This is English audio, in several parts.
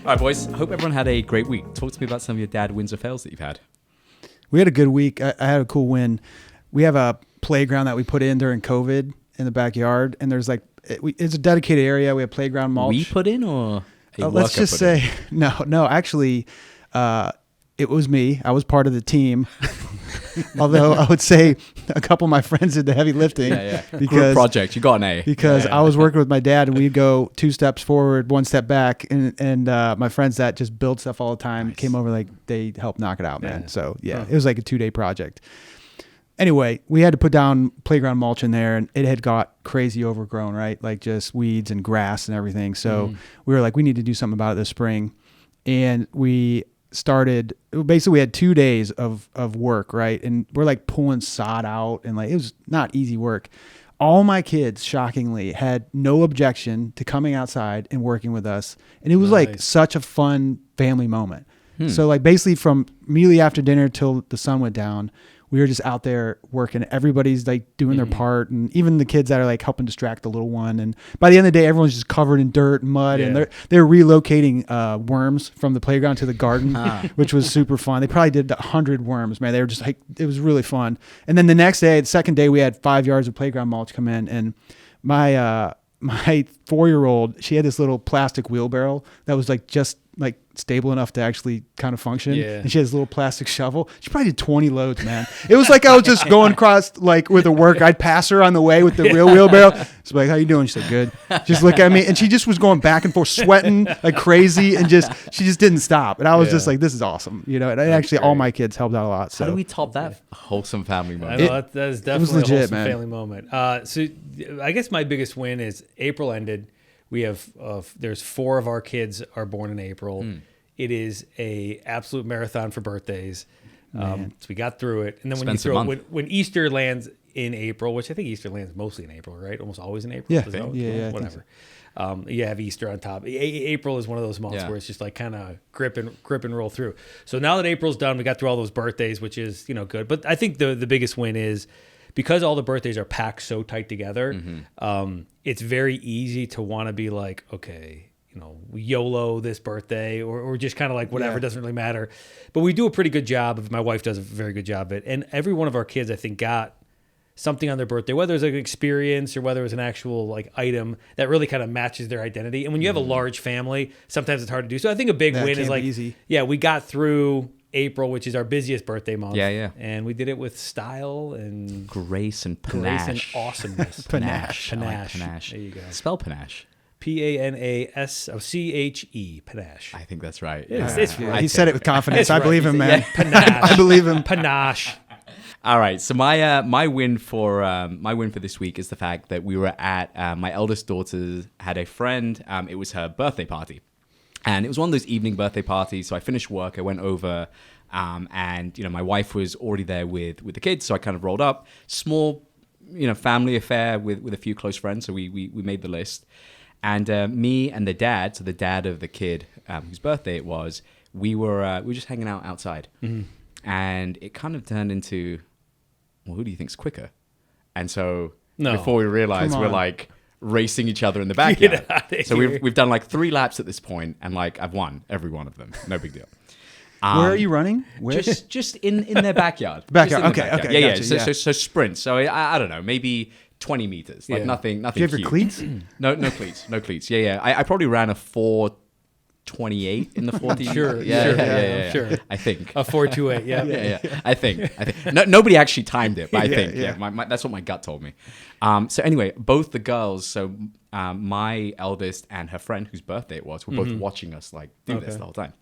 All right, boys. I hope everyone had a great week. Talk to me about some of your dad wins or fails that you've had. We had a good week. I had a cool win. We have a playground that we put in during COVID in the backyard, and there's like it's a dedicated area. We have playground mulch. We put in, or let's just say no. Actually, it was me. I was part of the team. Although I would say a couple of my friends did the heavy lifting. Yeah. Group project. You got an A. Because I was working with my dad, and we'd go 2 steps forward, 1 step back, and my friends that just build stuff all the time came over, like they helped knock it out, man. So it was like a 2-day project. Anyway, we had to put down playground mulch in there, and it had got crazy overgrown, right? Like just weeds and grass and everything. So we were like, we need to do something about it this spring. And we basically we had 2 days of work, right? And we're like pulling sod out, and like it was not easy work. All my kids, shockingly, had no objection to coming outside and working with us. And it was like such a fun family moment. So like basically from immediately after dinner till the sun went down, we were just out there working. Everybody's like doing their part, and even the kids that are like helping distract the little one. And by the end of the day, everyone's just covered in dirt and mud, and they're relocating worms from the playground to the garden, which was super fun. They probably did 100 worms, man. They were just like, it was really fun. And then the next day, the second day, we had 5 yards of playground mulch come in, and my 4-year-old, she had this little plastic wheelbarrow that was like just like stable enough to actually kind of function. And she had this little plastic shovel. She probably did 20 loads, man. It was like I was just going across like with the work. I'd pass her on the way with the real wheelbarrow. She's like, how you doing? She said, good. Just look at me. And she just was going back and forth, sweating like crazy, and she just didn't stop. And I was just like, this is awesome. You know, and actually all my kids helped out a lot. So how do we top that wholesome family moment? I know, that is definitely legit, a wholesome man. family moment. So I guess my biggest win is April ended. We have there's 4 of our kids are born in April. It is a absolute marathon for birthdays. So we got through it. And then when Easter lands in April, which I think Easter lands mostly in April, right? Almost always in April. Yeah. Whatever. You have Easter on top. April is one of those months where it's just like kind of grip and roll through. So now that April's done, we got through all those birthdays, which is, good. But I think the biggest win is because all the birthdays are packed so tight together, it's very easy to want to be like, okay, YOLO this birthday or just kind of like whatever, doesn't really matter. But we do a pretty good job of, my wife does a very good job of it. And every one of our kids, I think, got something on their birthday, whether it's like an experience or whether it's an actual like item that really kind of matches their identity. And when you have a large family, sometimes it's hard to do. So I think a big win is like, easy. We got through April, which is our busiest birthday month. Yeah. And we did it with style and grace and panache. Grace and awesomeness. Panache. Panache. There you go. Spell panache. P-A-N-A-S-C-H-E. Panache. I think that's right. It's He said it with confidence. I believe him, man. Panache. I believe him. Panache. All right. So my win for this week is the fact that we were at my eldest daughter had a friend. It was her birthday party, and it was one of those evening birthday parties. So I finished work. I went over, and my wife was already there with the kids. So I kind of rolled up. Small, family affair with a few close friends. So we made the list. And me and the dad, so the dad of the kid whose birthday it was, we were just hanging out outside. And it kind of turned into, well, who do you think's quicker? And so before we realized, we're like racing each other in the backyard. So we've done like 3 laps at this point, and like I've won every one of them. No big deal. Where are you running? Where? Just in their backyard. Backyard. Okay. Yeah. Gotcha, So sprint. So I don't know, maybe 20 meters. Like nothing. Do you have your cleats? No cleats. Yeah. I probably ran a 4:28 in the 40. Sure. Sure. I think A 4:28. Yeah. I think. Nobody actually timed it, but I think. That's what my gut told me. So anyway, both the girls. So my eldest and her friend, whose birthday it was, were both watching us like do this the whole time.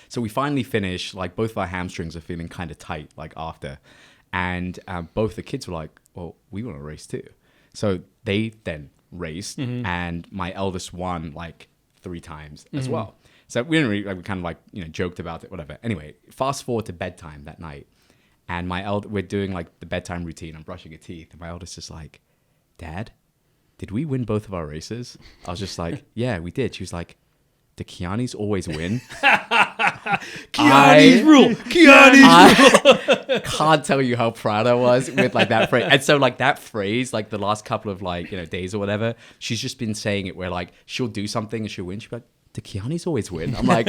So we finally finish. Like both of our hamstrings are feeling kind of tight. Like after. And both the kids were like, well, we want to race too. So they then raced, and my eldest won like 3 times as well. So we didn't really, we kind of like, joked about it, whatever. Anyway, fast forward to bedtime that night. And we're doing like the bedtime routine. I'm brushing her teeth. And my eldest is like, Dad, did we win both of our races? I was just like, yeah, we did. She was like, do Kiani's always win? Kiani's rule. I can't tell you how proud I was with like that phrase. And so like that phrase, like the last couple of like, days or whatever, she's just been saying it where like she'll do something and she'll win. She'll be like, do Kiani's always win? I'm like,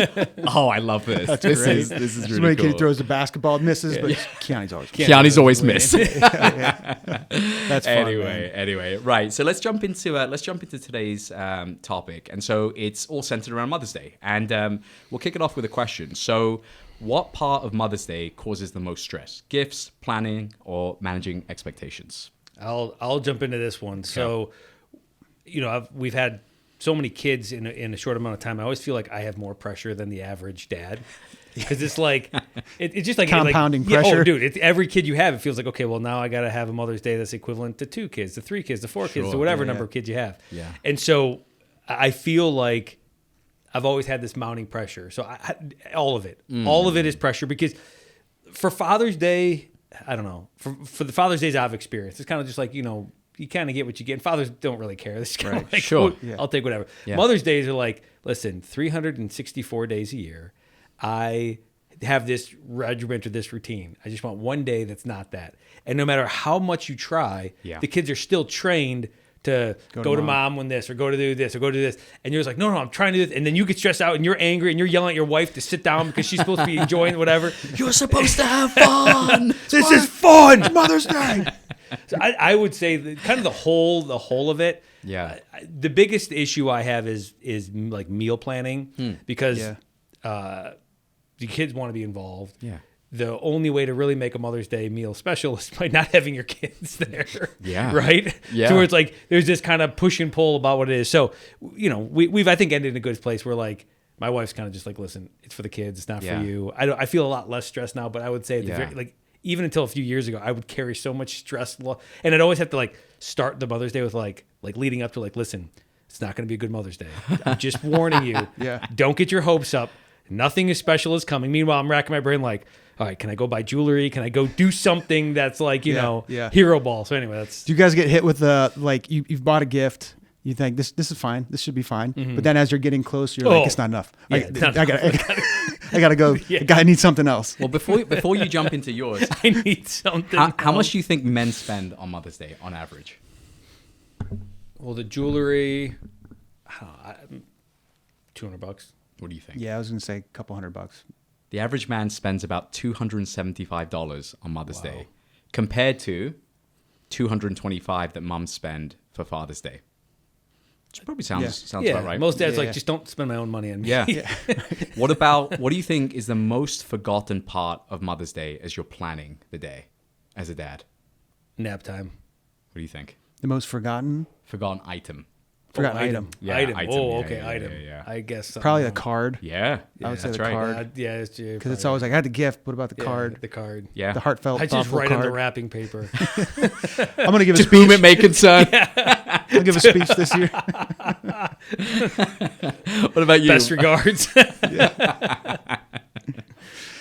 oh, I love this. This is really Somebody cool. kid throws the basketball, misses, but Kiani's always Kiani's always miss. That's fun, Anyway, right. So let's jump into today's topic, and so it's all centered around Mother's Day, and we'll kick it off with a question. So, what part of Mother's Day causes the most stress? Gifts, planning, or managing expectations? I'll jump into this one. So, we've had so many kids in a short amount of time. I always feel like I have more pressure than the average dad. Because it's like, it's just like compounding pressure. pressure. Oh, dude, it's every kid you have, it feels like, okay, well, now I got to have a Mother's Day that's equivalent to 2 kids, to 3 kids, to 4 kids, to whatever number of kids you have. Yeah. And so I feel like I've always had this mounting pressure. So all of it is pressure, because for Father's Day, I don't know, for the Father's Days I've experienced, it's kind of just like, you kind of get what you get. And fathers don't really care. This kind of like, sure. I'll take whatever. Yeah. Mother's Days are like, listen, 364 days a year, I have this regiment or this routine. I just want one day that's not that. And no matter how much you try, the kids are still trained to go to mom when this, or go to do this, or go to this. And you're just like, no, I'm trying to do this. And then you get stressed out and you're angry and you're yelling at your wife to sit down because she's supposed to be enjoying whatever. You're supposed to have fun. This is fun. It's Mother's Day. So I would say that kind of the whole of it. Yeah. The biggest issue I have is like meal planning, because the kids want to be involved. Yeah. The only way to really make a Mother's Day meal special is by not having your kids there. Yeah. Right? Yeah. So where it's like there's this kind of push and pull about what it is. So, we've I think ended in a good place where like my wife's kind of just like, listen, it's for the kids, it's not for you. I feel a lot less stressed now, but I would say at the very, like even until a few years ago, I would carry so much stress, and I'd always have to like start the Mother's Day with like leading up to like, listen, it's not going to be a good Mother's Day. I'm just warning you. Don't get your hopes up. Nothing as special is coming. Meanwhile, I'm racking my brain like, all right, can I go buy jewelry? Can I go do something that's like, hero ball? So anyway, that's. Do you guys get hit with the, like, you've bought a gift, you think this is fine, this should be fine, but then as you're getting closer, you're like, it's not enough. I gotta go. I need something else. Well, before you jump into yours, I need something. How much do you think men spend on Mother's Day on average? Well, the jewelry, $200. What do you think? Yeah, I was gonna say a couple $100. The average man spends about $275 on Mother's Day, compared to $225 that mums spend for Father's Day. Which probably sounds about right. Most dads just don't spend my own money on me. Yeah. What do you think is the most forgotten part of Mother's Day as you're planning the day as a dad? Nap time. What do you think? The most forgotten item. item. Yeah, item. item. Oh, Yeah, okay, yeah, item. yeah. I guess Probably a card. Yeah, I would say that's the right. card. Because It's always like, I had the gift. What about the card? The card. Yeah. The heartfelt, I just thoughtful write card. on the wrapping paper. I'm gonna give a To speech. whom it may concern. I'll give a speech this year. What about you? Best regards.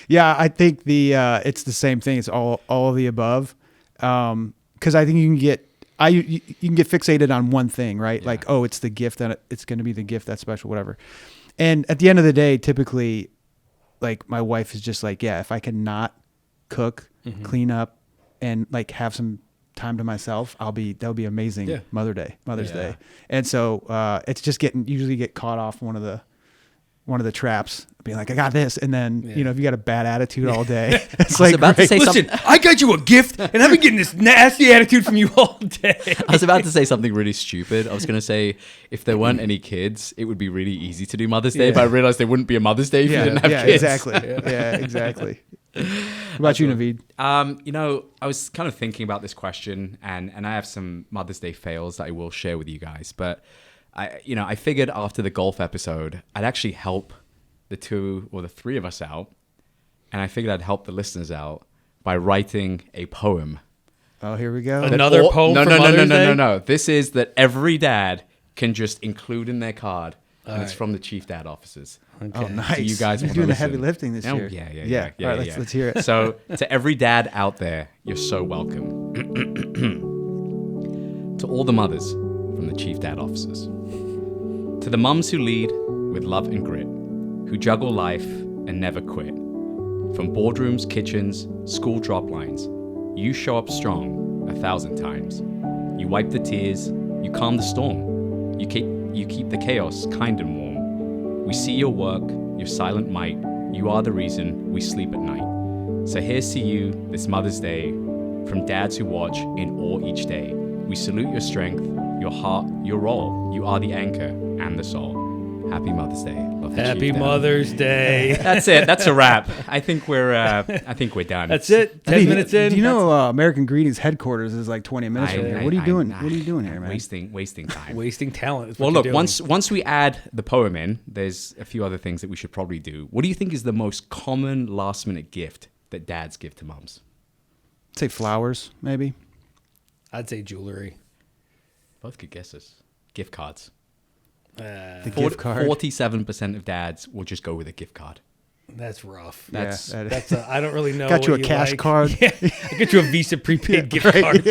Yeah, I think it's the same thing. It's all of the above. Because I think you can get fixated on one thing, right? Yeah. Like, oh, it's the gift, that it's going to be the gift that's special, whatever. And at the end of the day, typically, like, my wife is just like, yeah, if I can not cook, clean up, and like have some time to myself, that'll be amazing. Yeah. Mother's Day. And so it's just usually get caught off one of the traps, being like, I got this, and then if you got a bad attitude all day, it's like, about to say listen, I got you a gift, and I've been getting this nasty attitude from you all day. I was about to say something really stupid. I was going to say, if there weren't any kids, it would be really easy to do Mother's Day, but I realized there wouldn't be a Mother's Day if you didn't have kids. Exactly. Yeah, exactly. What about you, Naveed? I was kind of thinking about this question, and I have some Mother's Day fails that I will share with you guys, but I figured after the golf episode, I'd actually help the 2 or the 3 of us out, and I figured I'd help the listeners out by writing a poem. Oh, here we go. Another poem for Mother's Day? No. This is that every dad can just include in their card, and it's from the Chief Dad officers. Okay. Oh, nice. Do you guys You're want doing to the heavy listen? lifting this year. Yeah. All right, let's hear it. So, to every dad out there, you're so welcome. To all the mothers from the Chief Dad officers. To the mums who lead with love and grit, who juggle life and never quit. From boardrooms, kitchens, school drop lines, you show up strong 1,000 times. You wipe the tears, you calm the storm. You keep the chaos kind and warm. We see your work, your silent might. You are the reason we sleep at night. So here's to you this Mother's Day, from dads who watch in awe each day. We salute your strength, your heart, your role. You are the anchor and the soul. Happy Mother's Day. Love Happy Mother's Day. That's it. That's a wrap. I think we're done. That's it. 10 minutes in. Do you know American Greetings headquarters is like 20 minutes from here? What are you doing? What are you doing here, man? Wasting time. Wasting talent. Is Well, what look, you're doing. once we add the poem in, there's a few other things that we should probably do. What do you think is the most common last-minute gift that dads give to moms? Say flowers, maybe. I'd say jewelry. Both good guesses. Gift cards. The gift card. 47% of dads will just go with a gift card. That's rough. That's That's I don't really know. Got you what a cash like. card. Yeah, I get you a Visa prepaid gift card.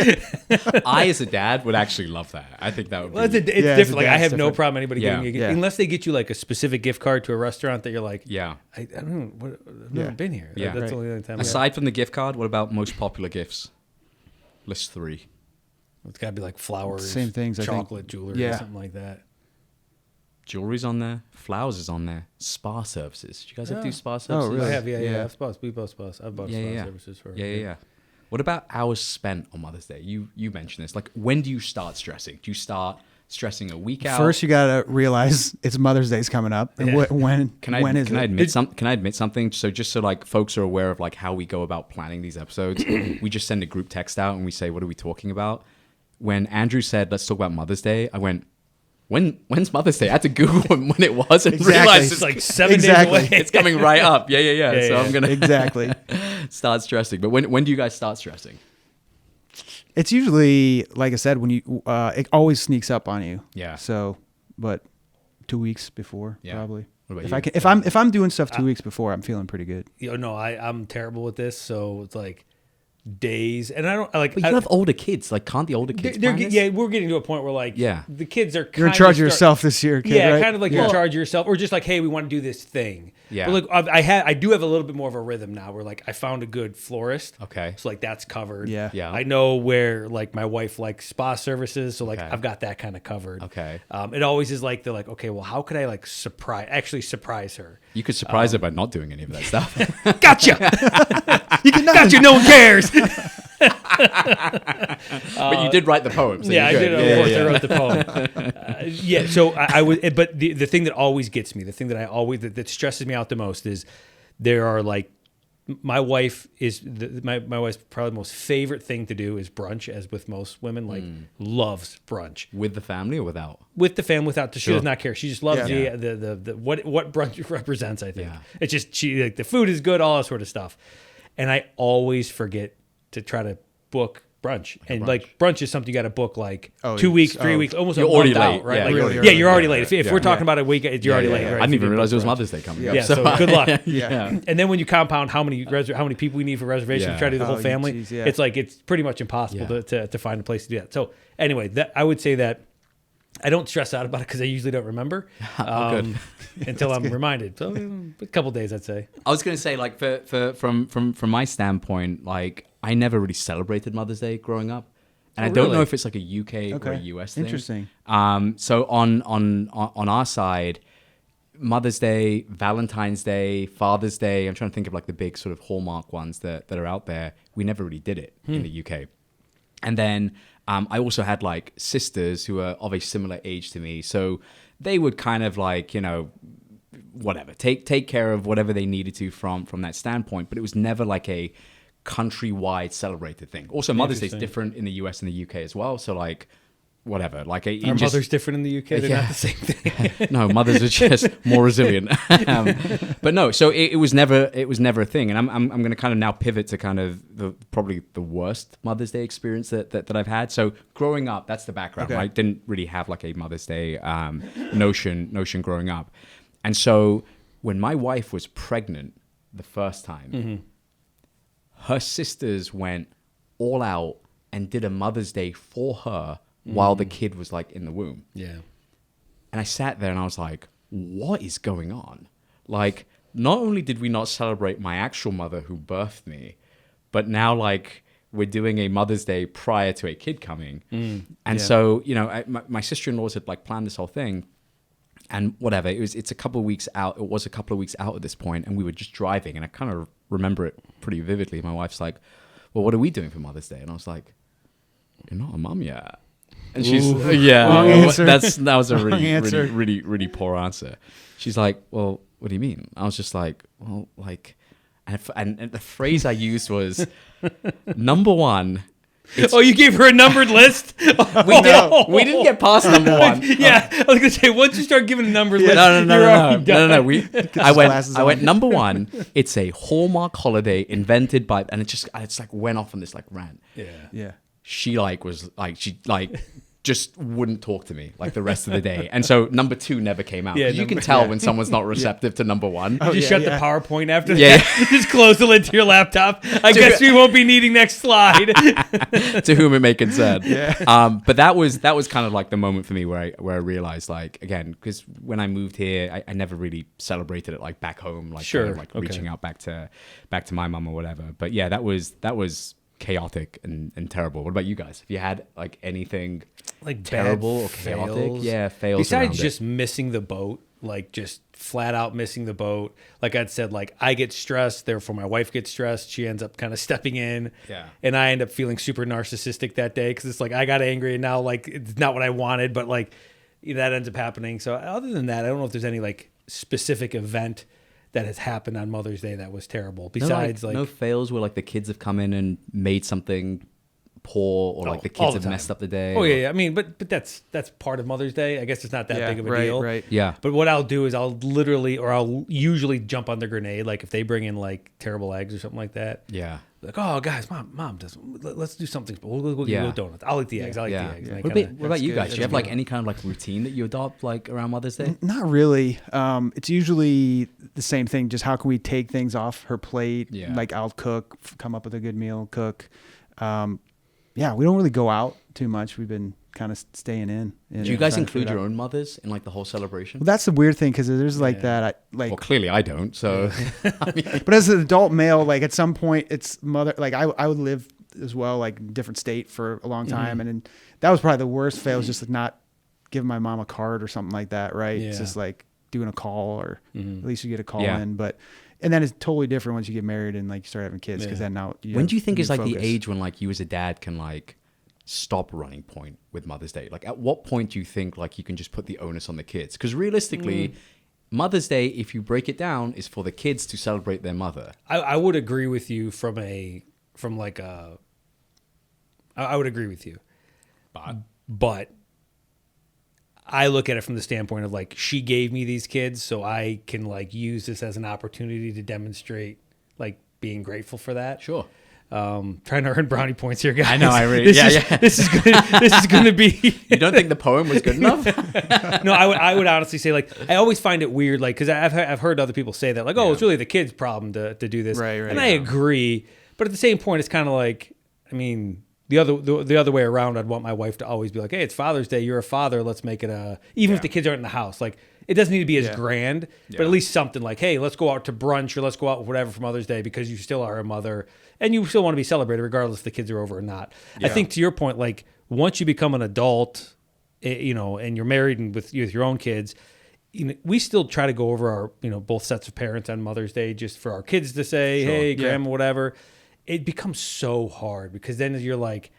I, as a dad, would actually love that. I think that would be... Well, it's as a different. Like, dad, I it's have no different. problem anybody Yeah. giving you, Yeah. unless they get you like a specific gift card to a restaurant that you're like, Yeah. I don't know, I've never been here. Yeah. That's Right. the only other time. Aside from the gift card, what about most popular gifts? List 3. It's got to be like flowers, Same things, I think. chocolate, jewelry, or Yeah. something like that. Jewelry's on there. Flowers is on there. Spa services. Do you guys ever do spa services? really? I have, yeah. Yeah. I've bought, we both spas. I've bought Yeah, spa yeah. services for. Yeah. What about hours spent on Mother's Day? You mentioned this. Like, when do you start stressing? Do you start stressing a week out? First, you gotta realize it's Mother's Day's coming up, and Yeah. when Can I admit something? So just so like folks are aware of like how we go about planning these episodes, we just send a group text out and we say, what are we talking about? When Andrew said, let's talk about Mother's Day, I went, when's Mother's Day? I had to Google when it was and Exactly. realized It's like 7 Exactly. days away. it's coming right up. Yeah. Yeah, So yeah. I'm gonna exactly. start stressing. But when do you guys start stressing? It's usually, like I said, when you it always sneaks up on you. Yeah. So, but 2 weeks before, Yeah. probably. What about If you? I can, if I'm doing stuff 2 weeks before, I'm feeling pretty good. No, I'm terrible with this. So it's like days, and I don't like. But you have older kids. Like, can't the older kids plan this? yeah, we're getting to a point where like, Yeah. the kids are. You're in charge of yourself this year, kid. Yeah, right? kind of like you're in charge of yourself, or just like, hey, we want to do this thing. Yeah. But look, I do have a little bit more of a rhythm now, where like I found a good florist. Okay. So like that's covered. Yeah. Yeah. I know where like my wife likes spa services, so like Okay. I've got that kind of covered. Okay. It always is like they're like, okay, well, how could I like surprise her? You could surprise her by not doing any of that stuff. Gotcha. Gotcha. No one cares. But you did write the poem. So Yeah, I you're did. good. Of course, I wrote the poem. Yeah, so I would, but the thing that always gets me, the thing that I always that stresses me out the most is there are like my wife is my wife's probably most favorite thing to do is brunch, as with most women, like loves brunch With the family or without? with the family. Without she Sure. does not care. She just loves Yeah. the what brunch represents. I think Yeah. it's just she like the food is good, all that sort of stuff, and I always forget to try to book brunch. And like brunch is something you got to book like 2 weeks, 3 weeks, almost You're a already month late. out, right? Yeah, Like, you're already yeah, you're already late. late. If Yeah. we're talking about a week, you're already late. Yeah. Right? I didn't If even you realize it was book Mother's Day coming up. Yeah, so good luck. Yeah. And then when you compound how many people we need for reservations, Yeah. try to do the whole Oh, family, geez, yeah. it's like it's pretty much impossible Yeah. to find a place to do that. So anyway, I would say that I don't stress out about it because I usually don't remember good. until I'm reminded. So a couple days, I'd say. I was going to say, like, from my standpoint, like, I never really celebrated Mother's Day growing up. And I don't know really? if it's like a UK or a US thing. Interesting. So on our side, Mother's Day, Valentine's Day, Father's Day, I'm trying to think of like the big sort of hallmark ones that are out there. We never really did it in the UK. And then I also had like sisters who are of a similar age to me. So they would kind of like, you know, whatever, take care of whatever they needed to from that standpoint. But it was never like a countrywide celebrated thing. Also, Mother's Day is different in the US and the UK as well. So like, whatever, like Our mother's different in the UK. They're not the same thing. no, mothers are just more resilient. But no, so it was never a thing. And I'm going to kind of now pivot to kind of probably the worst Mother's Day experience that I've had. So growing up, that's the background. Okay. I didn't really have like a Mother's Day notion growing up. And so when my wife was pregnant the first time, her sisters went all out and did a Mother's Day for her while the kid was like in the womb. Yeah. And I sat there and I was like, what is going on? Like, not only did we not celebrate my actual mother who birthed me, but now like we're doing a Mother's Day prior to a kid coming. And so, you know, my sister-in-laws had like planned this whole thing. And whatever, it's a couple of weeks out. It was a couple of weeks out at this point, and we were just driving, and I kind of remember it pretty vividly. My wife's like, "Well, what are we doing for Mother's Day?" And I was like, "You're not a mum yet." And she's Wrong answer. that was a Wrong answer. really poor answer. She's like, "Well, what do you mean?" I was just like, "Well, like," and the phrase I used was, "Number one." Oh, you gave her a numbered list? We didn't get past number one. Yeah, I was gonna say once you start giving a numbered list, No. I glasses went on. number one. It's a Hallmark holiday invented by, and it's like went off on this like rant. Yeah. She just wouldn't talk to me like the rest of the day, and so number two never came out. Yeah, You can tell when someone's not receptive to number one. You just shut the PowerPoint after Yeah. that. Just close the lid to your laptop. I guess we won't be needing next slide. To whom it may concern. Yeah. But that was kind of like the moment for me where I realized, like, again, because when I moved here, I never really celebrated it like back home, like Sure. kind of, like reaching out back to my mum or whatever. But yeah, that was chaotic and terrible. What about you guys? Have you had like anything Like terrible or bad chaotic? fails? Yeah, fails. Besides around just missing the boat, like just flat out missing the boat. Like I'd said, like I get stressed, therefore my wife gets stressed. She ends up kind of stepping in. Yeah. And I end up feeling super narcissistic that day because it's like I got angry and now like it's not what I wanted, but like that ends up happening. So other than that, I don't know if there's any like specific event that has happened on Mother's Day that was terrible. Besides, no fails where like the kids have come in and made something poor, or like the all kids the have time. messed up the day. Oh yeah. I mean, but that's part of Mother's Day. I guess it's not that big of a deal. Right. Yeah. But what I'll do is I'll usually jump on the grenade. Like if they bring in like terrible eggs or something like that. Yeah. Like, oh guys, mom doesn't. Let's do something. We'll Yeah. go donuts. I'll eat the eggs. I'll eat the eggs. And I What kinda- about you good. guys? Do you have That's like any kind of like routine that you adopt like around Mother's Day? Not really. It's usually the same thing. Just how can we take things off her plate? Yeah. Like I'll cook, come up with a good meal, cook. Yeah, we don't really go out too much. We've been kind of staying in. Do you guys include your own mothers in like the whole celebration? Well, that's the weird thing because there's like that. Well, clearly I don't. So, But as an adult male, like at some point, it's mother. Like I would live as well, like in a different state for a long time, and then that was probably the worst fail. Was just like not giving my mom a card or something like that. Right? Yeah. It's just like doing a call, or at least you get a call Yeah. in. But and then it's totally different once you get married and like you start having kids because then now. when do you think is like the focus. age when like you as a dad can like stop running point with Mother's Day? Like at what point do you think like you can just put the onus on the kids? Because realistically, Mother's Day, if you break it down, is for the kids to celebrate their mother. I would agree with you I would agree with you, but I look at it from the standpoint of like she gave me these kids, so I can like use this as an opportunity to demonstrate like being grateful for that. Sure. Trying to earn brownie points here, guys. I know. I really. This is going to be. You don't think the poem was good enough? No, I would honestly say like I always find it weird, like because I've heard other people say that like, oh, it's really the kid's problem to do this, Right, and I agree, but at the same point, it's kind of like, I mean, the other way around, I'd want my wife to always be like, hey, it's Father's Day, you're a father, let's make it even if the kids aren't in the house, like it doesn't need to be as grand, but at least something like, hey, let's go out to brunch or let's go out with whatever for Mother's Day because you still are a mother and you still want to be celebrated regardless if the kids are over or not. I think to your point, like once you become an adult, and you're married and with your own kids, we still try to go over our, both sets of parents on Mother's Day just for our kids to say, hey, grandma, whatever. It becomes so hard because then you're like,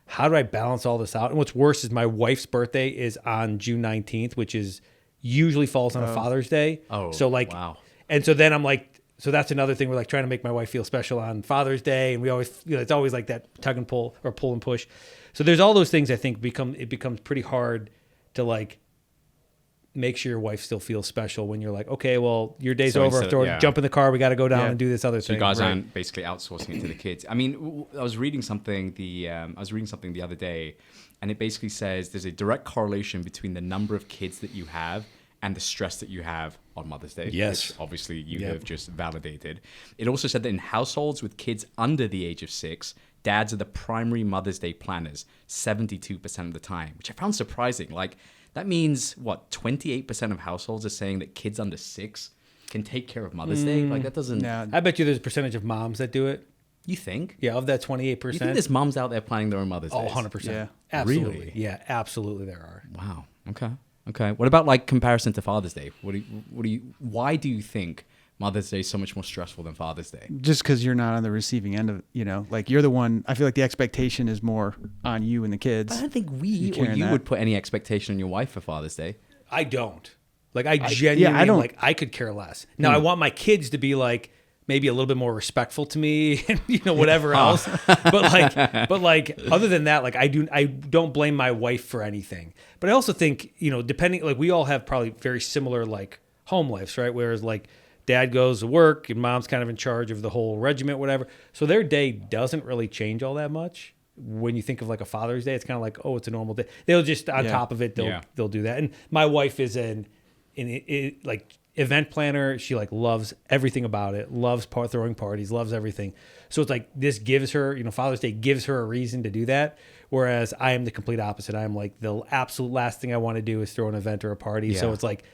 how do I balance all this out? And what's worse is my wife's birthday is on June 19th, which is usually falls on a Father's Day. Oh, so like, wow. And so then I'm like, so that's another thing. We're like trying to make my wife feel special on Father's Day. And we always, it's always like that tug and pull or pull and push. So there's all those things I think it becomes pretty hard to like make sure your wife still feels special when you're like, okay, well, your day's over. Jump in the car. We got to go down and do this other thing. You guys aren't basically outsourcing it to the kids. I mean, I was reading something the other day, and it basically says there's a direct correlation between the number of kids that you have and the stress that you have on Mother's Day. Yes. Which obviously you have just validated. It also said that in households with kids under the age of 6, dads are the primary Mother's Day planners 72% of the time, which I found surprising. Like, that means, 28% of households are saying that kids under 6 can take care of Mother's Day? Like, that doesn't... I bet you there's a percentage of moms that do it. You think? Yeah, of that 28%. You think there's moms out there planning their own Mother's Day? Oh, 100%. Yeah. Absolutely. Really? Yeah, absolutely there are. Wow. Okay. Okay. What about like comparison to Father's Day? Why do you think Mother's Day is so much more stressful than Father's Day? Just because you're not on the receiving end of, like you're the one. I feel like the expectation is more on you and the kids. I don't think you would put any expectation on your wife for Father's Day. I don't. Like I genuinely, I don't. like I could care less. Now I want my kids to be like maybe a little bit more respectful to me, and whatever else. But like other than that, like I don't blame my wife for anything. But I also think depending, like we all have probably very similar like home lives, right? Whereas like dad goes to work and mom's kind of in charge of the whole regiment, whatever. So their day doesn't really change all that much. When you think of like a Father's Day, it's kind of like, oh, it's a normal day. They'll just on top of it, they'll do that. And my wife is an like event planner. She like loves everything about it. Loves throwing parties. Loves everything. So it's like this gives her, Father's Day gives her a reason to do that. Whereas I am the complete opposite. I'm like the absolute last thing I want to do is throw an event or a party. Yeah. So it's like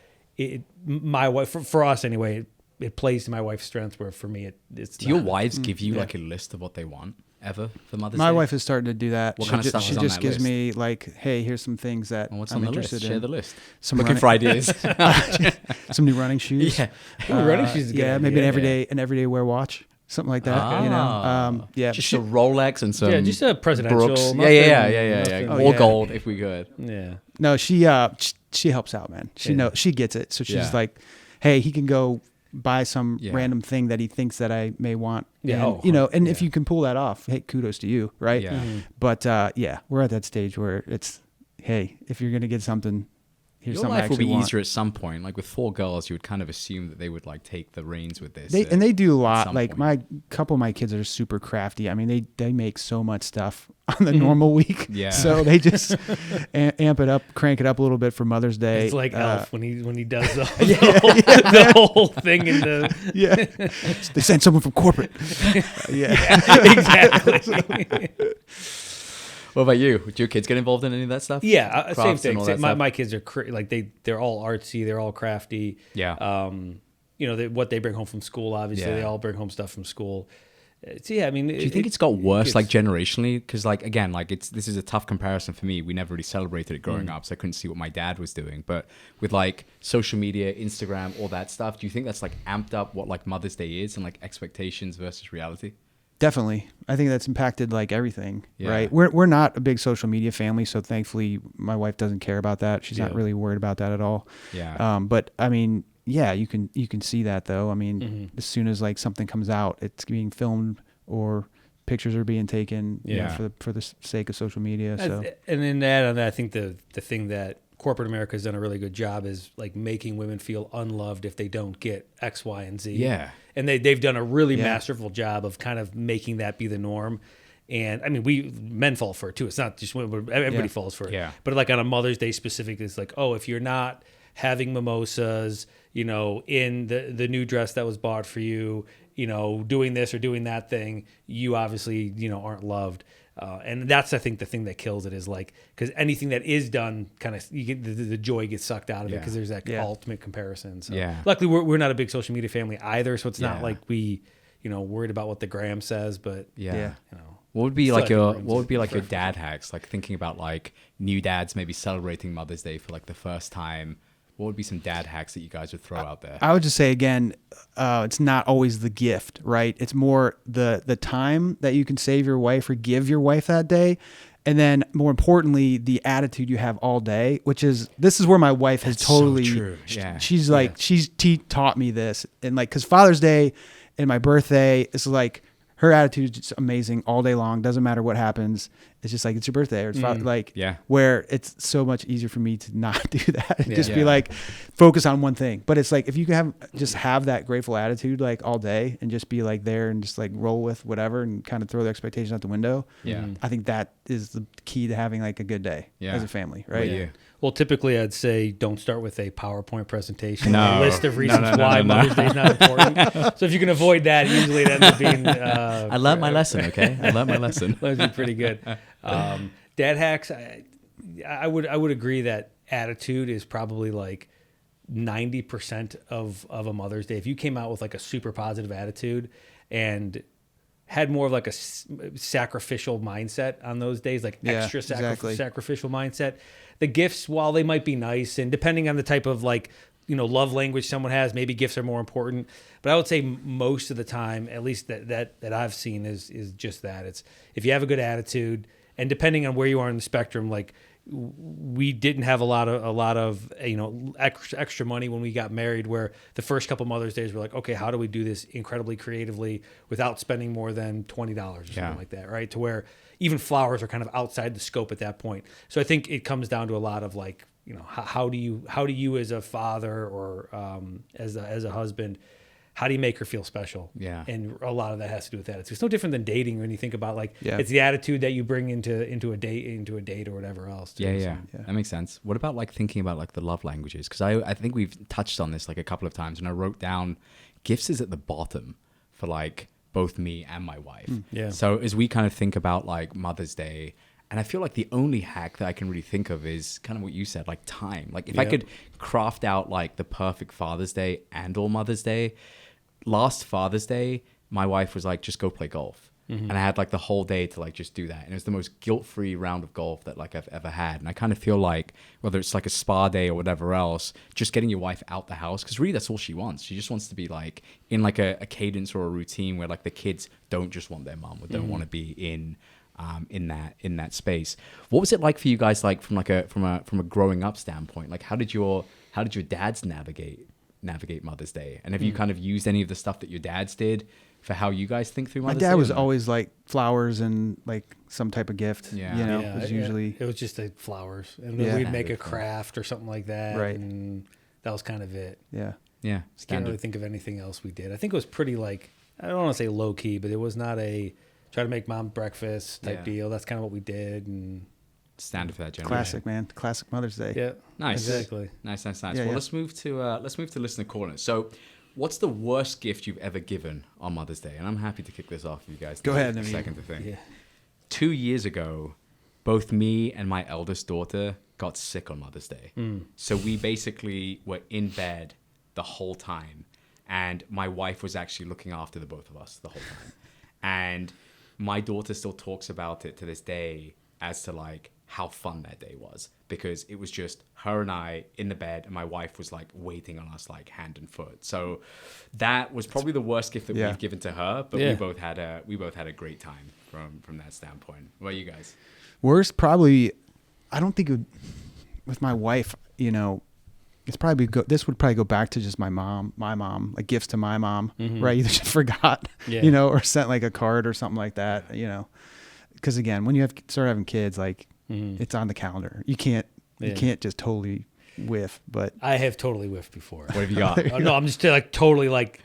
my wife for us anyway. It plays to my wife's strengths, where for me it's. Do your wives give you like a list of what they want ever for Mother's Day? My wife is starting to do that. What kind of stuff she is on just that gives list? me like, hey, here's some things that I'm interested in. Share the list. Looking for ideas. Some new running shoes. Yeah, running shoes. Is good. Yeah, maybe an everyday wear watch, something like that. Just a Rolex and some. Just a presidential. Brooks. Yeah. All gold if we could. Yeah. No, she helps out, man. She gets it. So she's like, hey, he can go buy some random thing that he thinks that I may want. Yeah. And if you can pull that off, hey, kudos to you, right? Yeah. But we're at that stage where it's, hey, if you're gonna get something, here's Your something life I will actually be want. easier at some point. Like with 4 girls, you would kind of assume that they would like take the reins with this. They do a lot. some Like point. couple of my kids are super crafty. I mean, they make so much stuff on the normal week. Yeah. So they just amp it up, crank it up a little bit for Mother's Day. It's like Elf when he does the whole thing in the. Yeah. They send someone from corporate. Exactly. What about you? Would your kids get involved in any of that stuff? Yeah, same Crafts and all thing. that stuff? My kids are they're all artsy, they're all crafty. Yeah. What they bring home from school, obviously, they all bring home stuff from school. So yeah, I mean, Do you think it's got worse, like generationally? Because, like, again, like this is a tough comparison for me. We never really celebrated it growing up, so I couldn't see what my dad was doing. But with like social media, Instagram, all that stuff, do you think that's like amped up what like Mother's Day is and like expectations versus reality? Definitely. I think that's impacted like everything, Yeah. right? We're not a big social media family, so thankfully my wife doesn't care about that. She's not really worried about that at all. Yeah. But I mean, yeah, you can see that though. I mean, as soon as like something comes out, it's being filmed or pictures are being taken for the sake of social media. So and then add on that, I think the thing that corporate America has done a really good job is like making women feel unloved if they don't get X, Y, and Z. Yeah. And they've done a really masterful job of kind of making that be the norm. And I mean, men fall for it too. It's not just women, everybody falls for it. Yeah. But like on a Mother's Day specific, it's like, oh, if you're not having mimosas, in the new dress that was bought for you, doing this or doing that thing, you obviously, aren't loved. And that's, I think, the thing that kills it is like, because anything that is done, kind of, you get the joy gets sucked out of it because there's that ultimate comparison. So luckily, we're not a big social media family either, so it's not like we, worried about what the gram says. But What would be like your dad hacks? Like thinking about like new dads maybe celebrating Mother's Day for like the first time. What would be some dad hacks that you guys would throw out there? I would just say again, it's not always the gift, right? It's more the time that you can save your wife or give your wife that day. And then more importantly, the attitude you have all day, this is where my wife has totally, so true. Yeah. She's like, she's taught me this. And like, cause Father's Day and my birthday is like, her attitude is just amazing all day long. Doesn't matter what happens. It's just like, it's your birthday. Or it's where it's so much easier for me to not do that and just be like, focus on one thing. But it's like, if you can have that grateful attitude like all day and just be like there and just like roll with whatever and kind of throw the expectations out the window. Yeah. I think that is the key to having like a good day as a family. Right. Yeah. Well, typically I'd say don't start with a PowerPoint presentation, No. a list of reasons why Mother's Day is not important. So if you can avoid that, usually it ends up being... I learned my lesson, okay? I learned my lesson. That would be pretty good. Dad hacks, I would agree that attitude is probably like 90% of a Mother's Day. If you came out with like a super positive attitude and had more of like a sacrificial mindset on those days, like extra sacrificial mindset. The gifts, while they might be nice, and depending on the type of like, love language someone has, maybe gifts are more important. But I would say most of the time, at least that I've seen, is just that. It's if you have a good attitude, and depending on where you are in the spectrum, like we didn't have a lot of extra money when we got married, where the first couple Mother's Days were like, okay, how do we do this incredibly creatively without spending more than $20 or something like that, right? To where even flowers are kind of outside the scope at that point. So I think it comes down to a lot of like, how do you as a father or as a husband, how do you make her feel special? Yeah. And a lot of that has to do with that. It's no different than dating when you think about like, it's the attitude that you bring into a date or whatever else. Too. Yeah. That makes sense. What about like thinking about like the love languages? Because I think we've touched on this like a couple of times, and I wrote down gifts is at the bottom for like both me and my wife. Yeah. So as we kind of think about like Mother's Day, and I feel like the only hack that I can really think of is kind of what you said, like time. Like if I could craft out like the perfect Father's Day and or Mother's Day, last Father's Day, my wife was like, just go play golf. And I had like the whole day to like just do that. And it was the most guilt-free round of golf that like I've ever had. And I kind of feel like whether it's like a spa day or whatever else, just getting your wife out the house, because really that's all she wants. She just wants to be like in like a cadence or a routine where like the kids don't just want their mom or don't want to be in that space. What was it like for you guys, like from a growing up standpoint? Like how did your dads navigate Mother's Day? And have you kind of used any of the stuff that your dads did for how you guys think through Mother's Day? My dad was always like flowers and like some type of gift. It was usually it was just the flowers, and then we'd make a craft or something like that, right? And that was kind of it. Yeah. Can't really think of anything else we did. I think it was pretty like, I don't want to say low key, but it was not a try to make mom breakfast type deal. That's kind of what we did, and standard for that generation. Classic, man. Classic Mother's Day. Yeah. Nice. Exactly. Nice. Well, let's move to listener corner. So, what's the worst gift you've ever given on Mother's Day? And I'm happy to kick this off for you guys. Go ahead. A second to think. Yeah. 2 years ago, both me and my eldest daughter got sick on Mother's Day. So we basically were in bed the whole time, and my wife was actually looking after the both of us the whole time. And my daughter still talks about it to this day as to like how fun that day was, because it was just her and I in the bed, and my wife was like waiting on us like hand and foot. So that was probably the worst gift that we've given to her, but we both had a great time from that standpoint. What about you guys? Worst, probably, I don't think it would, with my wife, it's probably this would probably go back to just my mom, like gifts to my mom, right? Either she forgot, or sent like a card or something like that, because again, when you start having kids, like it's on the calendar. You can't just totally whiff. But I have totally whiffed before. What have you got? No, I'm just like totally like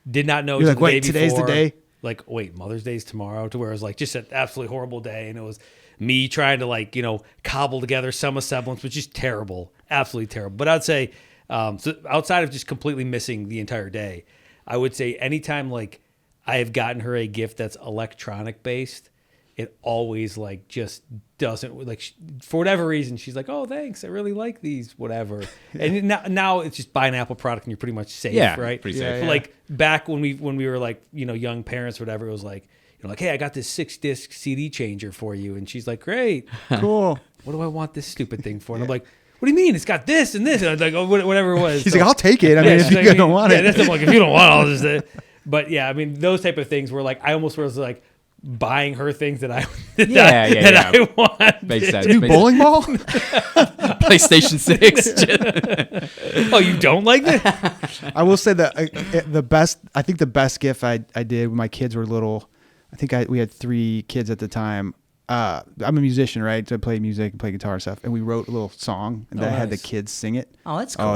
did not know. You're like, wait, today's the day. Like, wait, Mother's Day's tomorrow. To where it was like just an absolutely horrible day, and it was me trying to like cobble together some semblance, which is terrible, absolutely terrible. But I'd say, so outside of just completely missing the entire day, I would say anytime like I have gotten her a gift that's electronic based, it always like just doesn't like for whatever reason she's like, oh thanks, I really like these, whatever. And now it's just buy an Apple product and you're pretty much safe, right? Pretty safe. But like back when we were like young parents or whatever, it was like like, hey, I got this 6-disc CD changer for you, and she's like, great, cool. What do I want this stupid thing for? And I'm like, what do you mean? It's got this and this. And I was like, oh, whatever it was. He's like, I'll take it. I mean, if you don't want it. That's like, if you don't want it, I'll just. But yeah, I mean, those type of things were like, I almost was like buying her things that I I want. Makes sense. New bowling ball? PlayStation 6. Oh, you don't like that? I will say that I think the best gift I did when my kids were little, I think we had 3 kids at the time. I'm a musician, right? So I play music and play guitar and stuff. And we wrote a little song and I had the kids sing it. Oh, that's cool.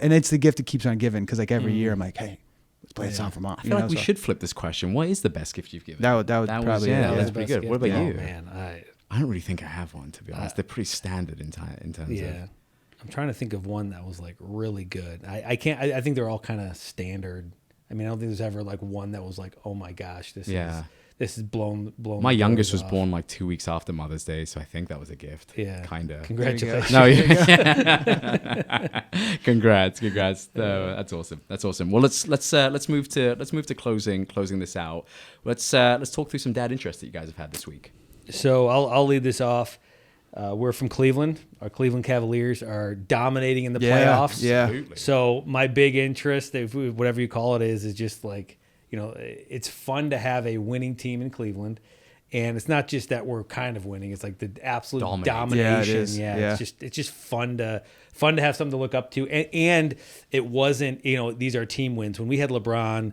And it's the gift that keeps on giving, because like every year I'm like, hey, let's play a song for mom. I feel like we should flip this question. What is the best gift you've given? That would probably that's pretty good. What about you? Man, I don't really think I have one, to be honest. They're pretty standard in terms of. I'm trying to think of one that was like really good. I can't. I think they're all kind of standard. I mean, I don't think there's ever like one that was like, oh my gosh, this this is blown. My youngest was born like 2 weeks after Mother's Day, so I think that was a gift. Yeah, kind of. Congratulations. No, yeah. Congrats. No, that's awesome. Well, let's move to closing this out. Let's talk through some dad interests that you guys have had this week. So I'll lead this off. We're from Cleveland. Our Cleveland Cavaliers are dominating in the playoffs. Yeah. Absolutely. So my big interest, whatever you call it, is just like, it's fun to have a winning team in Cleveland. And it's not just that we're kind of winning. It's like the absolute domination. Yeah, it is. Yeah. It's just fun to have something to look up to. And it wasn't, these are team wins. When we had LeBron,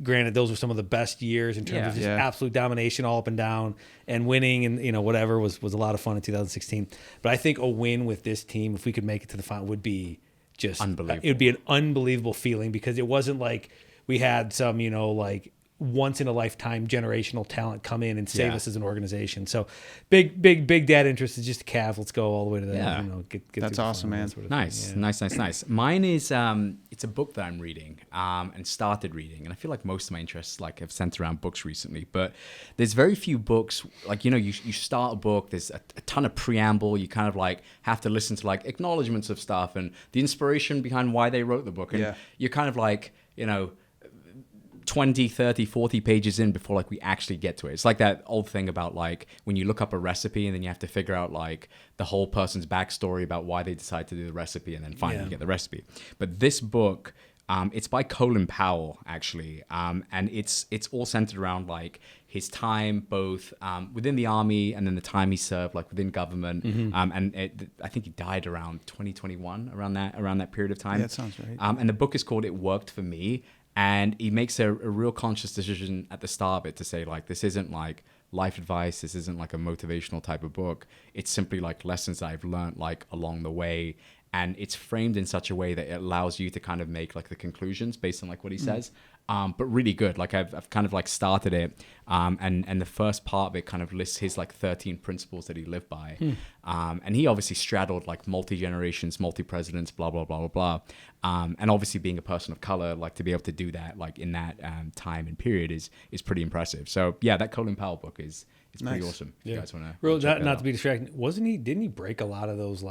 granted, those were some of the best years in terms of just absolute domination all up and down, and winning and, whatever was a lot of fun in 2016. But I think a win with this team, if we could make it to the final, would be just unbelievable. It would be an unbelievable feeling, because it wasn't like we had some, like once in a lifetime generational talent come in and save us as an organization. So big dad interest is just the Cavs. Let's go all the way to that. Yeah. Get That's awesome, man. Sort of Nice. Mine is it's a book that I'm reading and started reading, and I feel like most of my interests have centered around books recently. But there's very few books you start a book. There's a ton of preamble. You kind of have to listen to acknowledgments of stuff and the inspiration behind why they wrote the book, and you're kind of 20, 30, 40 pages in before we actually get to it. It's like that old thing about when you look up a recipe and then you have to figure out the whole person's backstory about why they decide to do the recipe, and then finally get the recipe. But this book, it's by Colin Powell actually, and it's all centered around his time both within the army and then the time he served within government. I think he died around 2021, around that period of time. Yeah, that sounds right. And the book is called It Worked for Me. And he makes a real conscious decision at the start of it to say, this isn't life advice. This isn't a motivational type of book. It's simply lessons that I've learned along the way. And it's framed in such a way that it allows you to kind of make the conclusions based on what he says. But really good. I've kind of started it. And the first part of it kind of lists his 13 principles that he lived by. And he obviously straddled multi-generations, multi-presidents, blah, blah, blah, blah, blah. And obviously being a person of color, to be able to do that in that time and period is pretty impressive. So yeah, that Colin Powell book is pretty awesome. If you guys want to not to be distracted, didn't he break a lot of those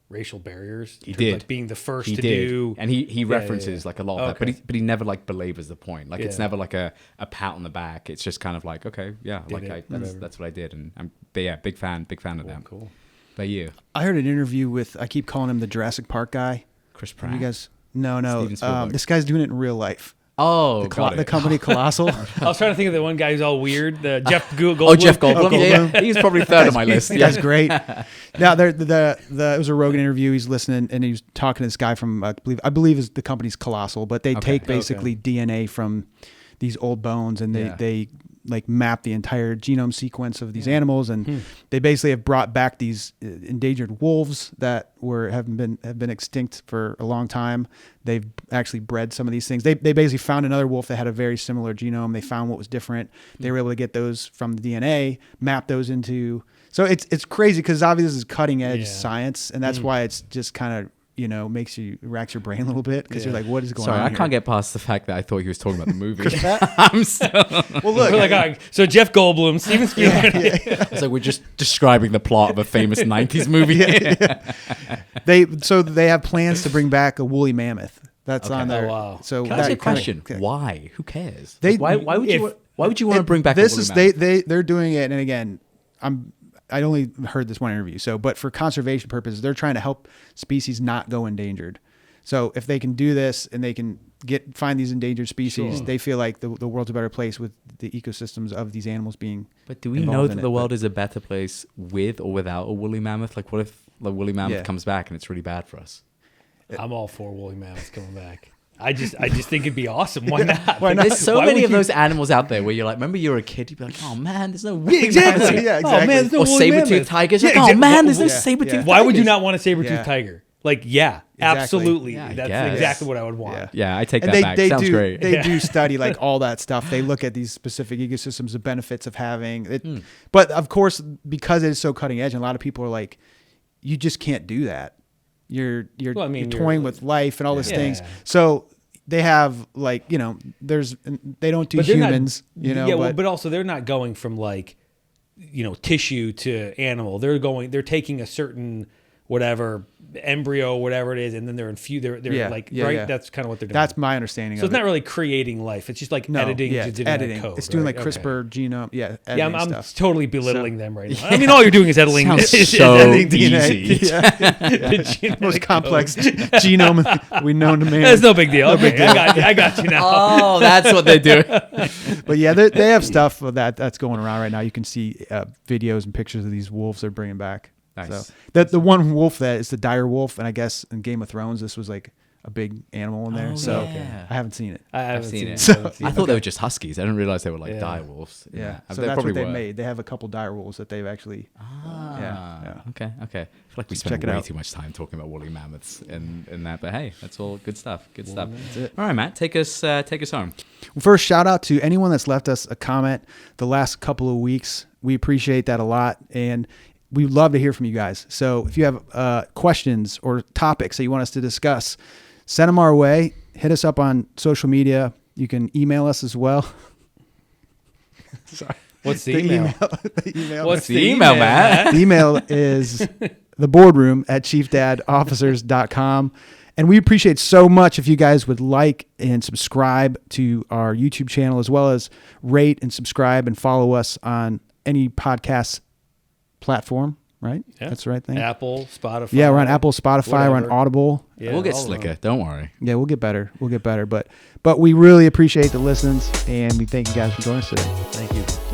racial barriers? He did. Being the first to do, and he references a lot of that, but he never belabors the point. It's never a pat on the back. It's just kind of okay, yeah, that's what I did, and I'm big fan of that. Cool. But you, I heard an interview with, I keep calling him the Jurassic Park guy. Chris Pratt. You guys, no, this guy's doing it in real life. Oh, the company Colossal. I was trying to think of the one guy who's all weird, Jeff Goldblum. Oh, Jeff Goldblum. Yeah. He's probably third on my list. That guy's great. Now, it was a Rogan interview. He's listening, and he was talking to this guy from, I believe is the company's Colossal, but they take basically DNA from these old bones, and they map the entire genome sequence of these animals, and they basically have brought back these endangered wolves that have been extinct for a long time. They've actually bred some of these things. They basically found another wolf that had a very similar genome. They found what was different. They were able to get those from the DNA, map those into. So it's crazy, because obviously this is cutting edge science, and that's why it's just kind of racks your brain a little bit, because you're like, what is going on? Sorry, I can't get past the fact that I thought he was talking about the movie. I'm still. Well, look. We're so Jeff Goldblum, Steven Spielberg. It's we're just describing the plot of a famous 90s movie. They have plans to bring back a woolly mammoth. That's on there. Oh, wow. So can I ask you a question? Why? Who cares? Why would you want to bring back this? A woolly mammoth? They're doing it, and again, I only heard this one interview. but for conservation purposes, they're trying to help species not go endangered. So if they can do this and they can find these endangered species, they feel like the world's a better place with the ecosystems of these animals being. But do we know that the world is a better place with or without a woolly mammoth? What if the woolly mammoth comes back and it's really bad for us? I'm all for woolly mammoths coming back. I just think it'd be awesome. Why not? There's so many of those animals out there where you're remember you were a kid, you'd be like, oh man, there's no woolly exactly. mammoth. Yeah, exactly. Oh man, there's no or woolly saber-toothed mammoth. tigers. Oh man, there's no saber-toothed tigers. Why would you not want a saber-toothed tiger? Absolutely. Yeah, that's exactly what I would want. Yeah, I take that back. Sounds great. They do study all that stuff. They look at these specific ecosystems, the benefits of having it. But of course, because it is so cutting edge, and a lot of people are like, you just can't do that. You're toying with life and all these things. So they have like, they don't do humans, but also they're not going from like, tissue to animal. They're taking a certain whatever embryo, whatever it is, and then they're that's kind of what they're doing. That's my understanding. So it's not really creating life. It's just like editing genetic code. It's doing like CRISPR genome. Yeah. I'm totally belittling them right now. I mean, all you're doing is editing. Editing DNA. The most complex genome we known to man. That's no big deal. Okay, I got you now. Oh, that's what they do. But yeah, they have stuff that's going around right now. You can see videos and pictures of these wolves they're bringing back. Nice. So the one wolf that is the dire wolf, and I guess in Game of Thrones this was like a big animal in there. I haven't seen it. I haven't seen it. I thought they were just huskies. I didn't realize they were like dire wolves. Yeah. So that's what they made. They have a couple dire wolves that they've actually. Okay. I feel like we spent way too much time talking about woolly mammoths and that, but hey, that's all good stuff. Good stuff. That's it. All right, Matt, take us home. Well, first, shout out to anyone that's left us a comment the last couple of weeks. We appreciate that a lot, and we'd love to hear from you guys. So if you have questions or topics that you want us to discuss, send them our way. Hit us up on social media. You can email us as well. Sorry. What's the email? What's the email, Matt? The email is theboardroom@chiefdadofficers.com. And we appreciate so much if you guys would like and subscribe to our YouTube channel, as well as rate and subscribe and follow us on any podcast platform, right? Yeah. That's the right thing. Apple, Spotify. Yeah, we're on Apple, Spotify, whatever. we're on Audible. Yeah, we'll get slicker. Don't worry. Yeah, we'll get better. But we really appreciate the listens, and we thank you guys for joining us today. Thank you.